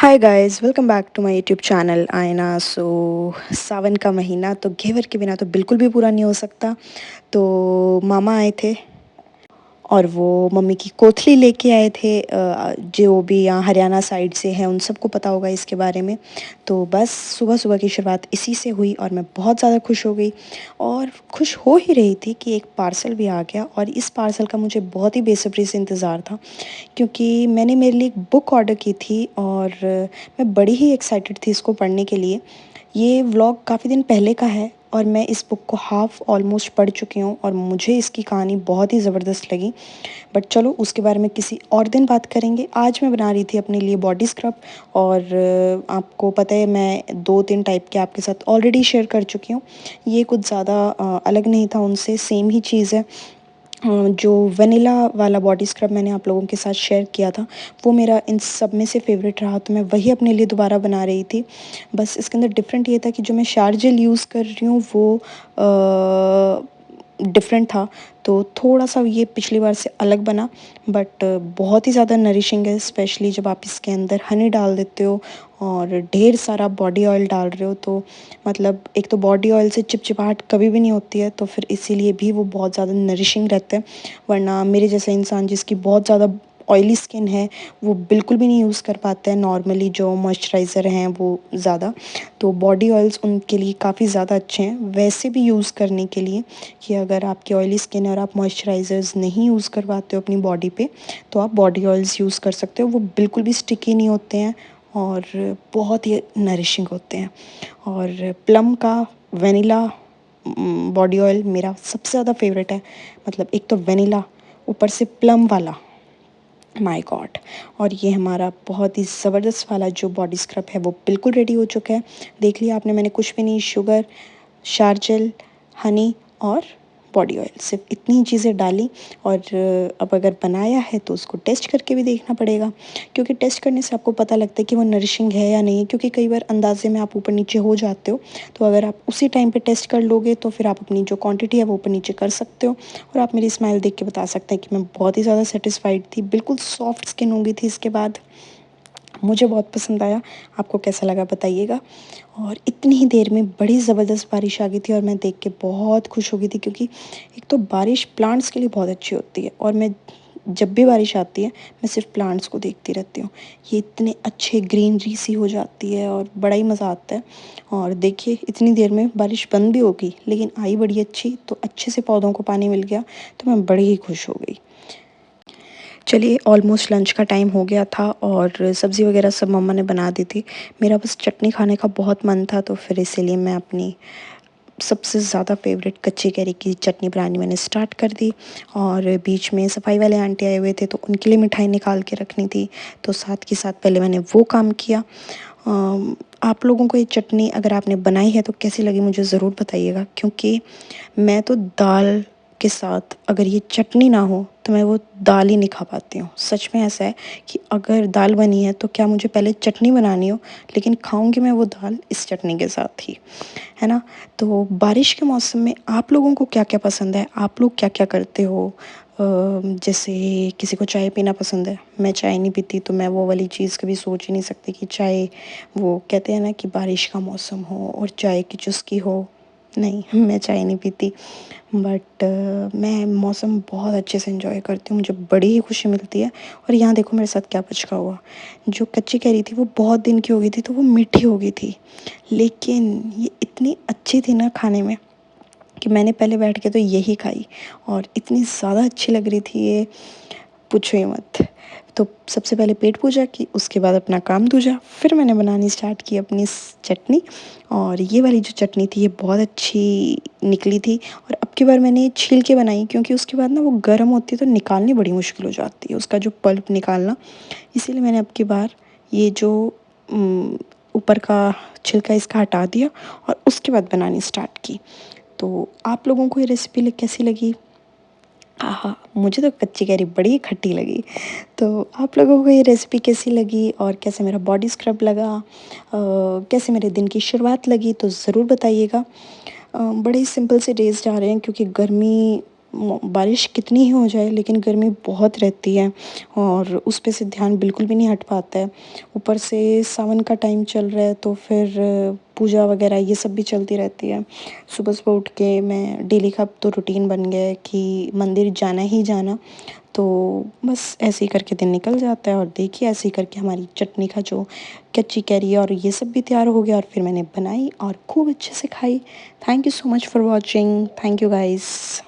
Hi guys, welcome back to my YouTube channel Aaina. सावन का महीना तो घेवर के बिना तो बिल्कुल भी पूरा नहीं हो सकता। तो मामा आए थे और वो मम्मी की कोथली लेके आए थे। जो भी यहाँ हरियाणा साइड से हैं उन सबको पता होगा इसके बारे में। तो बस सुबह सुबह की शुरुआत इसी से हुई और मैं बहुत ज़्यादा खुश हो गई और खुश हो ही रही थी कि एक पार्सल भी आ गया। और इस पार्सल का मुझे बहुत ही बेसब्री से इंतज़ार था, क्योंकि मैंने मेरे लिए एक बुक ऑर्डर की थी और मैं बड़ी ही एक्साइटेड थी इसको पढ़ने के लिए। ये व्लॉग काफ़ी दिन पहले का है और मैं इस बुक को हाफ़ ऑलमोस्ट पढ़ चुकी हूँ और मुझे इसकी कहानी बहुत ही ज़बरदस्त लगी। बट चलो उसके बारे में किसी और दिन बात करेंगे। आज मैं बना रही थी अपने लिए बॉडी स्क्रब और आपको पता है मैं 2-3 टाइप के आपके साथ ऑलरेडी शेयर कर चुकी हूँ। ये कुछ ज़्यादा अलग नहीं था उनसे, सेम ही चीज़ है। जो वनीला वाला बॉडी स्क्रब मैंने आप लोगों के साथ शेयर किया था, वो मेरा इन सब में से फ़ेवरेट रहा, तो मैं वही अपने लिए दोबारा बना रही थी। बस इसके अंदर डिफ़रेंट ये था कि जो मैं शार जेल यूज़ कर रही हूँ वो डिफ़रेंट था, तो थोड़ा-सा ये पिछली बार से अलग बना। बट बहुत ही ज़्यादा नरिशिंग है, स्पेशली जब आप इसके अंदर हनी डाल देते हो और ढेर सारा बॉडी ऑयल डाल रहे हो। तो मतलब एक तो बॉडी ऑयल से चिपचिपाहट कभी भी नहीं होती है, तो फिर इसीलिए भी वो बहुत ज़्यादा नरिशिंग रहता है। वरना मेरे जैसा इंसान जिसकी बहुत ज़्यादा ऑयली स्किन है, वो बिल्कुल भी नहीं यूज़ कर पाता है नॉर्मली जो मॉइस्चराइज़र हैं वो ज़्यादा। तो बॉडी ऑयल्स उनके लिए काफ़ी ज़्यादा अच्छे हैं वैसे भी यूज़ करने के लिए, कि अगर आपकी ऑयली स्किन है और आप मॉइस्चराइज़र्स नहीं यूज़ कर पाते हो अपनी बॉडी पे, तो आप बॉडी ऑयल्स यूज़ कर सकते हो। वो बिल्कुल भी स्टिकी नहीं होते हैं और बहुत ही नरिशिंग होते हैं। और प्लम का वनीला बॉडी ऑयल मेरा सबसे ज़्यादा फेवरेट है। मतलब एक तो वनीला, ऊपर से प्लम वाला, माय गॉड। और ये हमारा बहुत ही ज़बरदस्त वाला जो बॉडी स्क्रब है वो बिल्कुल रेडी हो चुका है। देख लिया आपने, मैंने कुछ भी नहीं, शुगर, शार जेल, हनी और बॉडी ऑयल, सिर्फ इतनी ही चीज़ें डाली। और अब अगर बनाया है तो उसको टेस्ट करके भी देखना पड़ेगा, क्योंकि टेस्ट करने से आपको पता लगता है कि वो नरिशिंग है या नहीं। क्योंकि कई बार अंदाजे में आप ऊपर नीचे हो जाते हो, तो अगर आप उसी टाइम पे टेस्ट कर लोगे तो फिर आप अपनी जो क्वांटिटी है वो ऊपर नीचे कर सकते हो। और आप मेरी स्माइल देख के बता सकते हैं कि मैं बहुत ही ज़्यादा सेटिस्फाइड थी, बिल्कुल सॉफ्ट स्किन हो गई थी इसके बाद। मुझे बहुत पसंद आया, आपको कैसा लगा बताइएगा। और इतनी ही देर में बड़ी ज़बरदस्त बारिश आ गई थी और मैं देख के बहुत खुश हो गई थी, क्योंकि एक तो बारिश प्लांट्स के लिए बहुत अच्छी होती है और मैं जब भी बारिश आती है मैं सिर्फ प्लांट्स को देखती रहती हूँ। ये इतने अच्छे ग्रीनरी सी हो जाती है और बड़ा ही मज़ा आता है। और देखिए इतनी देर में बारिश बंद भी हो गई, लेकिन आई बड़ी अच्छी, तो अच्छे से पौधों को पानी मिल गया, तो मैं बड़ी ही खुश हो गई। चलिए, ऑलमोस्ट लंच का टाइम हो गया था और सब्ज़ी वगैरह सब मम्मा ने बना दी थी। मेरा बस चटनी खाने का बहुत मन था, तो फिर इसीलिए मैं अपनी सबसे ज़्यादा फेवरेट कच्ची कैरी की चटनी बनानी मैंने स्टार्ट कर दी। और बीच में सफाई वाले आंटी आए हुए थे, तो उनके लिए मिठाई निकाल के रखनी थी, तो साथ के साथ पहले मैंने वो काम किया। आप लोगों को ये चटनी अगर आपने बनाई है तो कैसी लगी मुझे ज़रूर बताइएगा, क्योंकि मैं तो दाल के साथ अगर ये चटनी ना हो तो मैं वो दाल ही नहीं खा पाती हूँ। सच में ऐसा है कि अगर दाल बनी है तो क्या मुझे पहले चटनी बनानी हो, लेकिन खाऊंगी मैं वो दाल इस चटनी के साथ ही, है ना। तो बारिश के मौसम में आप लोगों को क्या क्या पसंद है, आप लोग क्या क्या करते हो। जैसे किसी को चाय पीना पसंद है, मैं चाय नहीं पीती, तो मैं वो वाली चीज़ कभी सोच ही नहीं सकती कि चाय, वो कहते हैं ना कि बारिश का मौसम हो और चाय की चुस्की हो। नहीं, मैं चाय नहीं पीती। बट मैं मौसम बहुत अच्छे से एंजॉय करती हूँ, मुझे बड़ी ही खुशी मिलती है। और यहाँ देखो मेरे साथ क्या पचका हुआ। जो कच्ची कैरी थी वो बहुत दिन की हो गई थी, तो वो मीठी हो गई थी, लेकिन ये इतनी अच्छी थी ना खाने में कि मैंने पहले बैठ के तो यही खाई और इतनी ज़्यादा अच्छी लग रही थी ये, पूछो ही मत। तो सबसे पहले पेट पूजा की, उसके बाद अपना काम दूजा, फिर मैंने बनानी स्टार्ट की अपनी चटनी। और ये वाली जो चटनी थी ये बहुत अच्छी निकली थी। और अब की बार मैंने ये छील के बनाई, क्योंकि उसके बाद ना वो गर्म होती है तो निकालनी बड़ी मुश्किल हो जाती है, उसका जो पल्प निकालना। इसीलिए मैंने अब की बार ये जो ऊपर का छिलका इसका हटा दिया और उसके बाद बनानी स्टार्ट की। तो आप लोगों को ये रेसिपी कैसी लगी। आहा, मुझे तो कच्ची कैरी बड़ी खट्टी लगी। तो आप लोगों को ये रेसिपी कैसी लगी और कैसे मेरा बॉडी स्क्रब लगा, कैसे मेरे दिन की शुरुआत लगी, तो ज़रूर बताइएगा। बड़े ही सिंपल से डेज़ जा रहे हैं, क्योंकि गर्मी बारिश कितनी ही हो जाए लेकिन गर्मी बहुत रहती है और उस पे से ध्यान बिल्कुल भी नहीं हट पाता है। ऊपर से सावन का टाइम चल रहा है तो फिर पूजा वगैरह ये सब भी चलती रहती है। सुबह-सुबह उठ के मैं डेली का अब तो रूटीन बन गया है कि मंदिर जाना ही जाना। तो बस ऐसे ही करके दिन निकल जाता है और देखिए ऐसे ही करके हमारी चटनी का जो कच्ची कैरी और ये सब भी तैयार हो गया और फिर मैंने बनाई और खूब अच्छे से खाई। Thank you so much for watching. Thank you guys.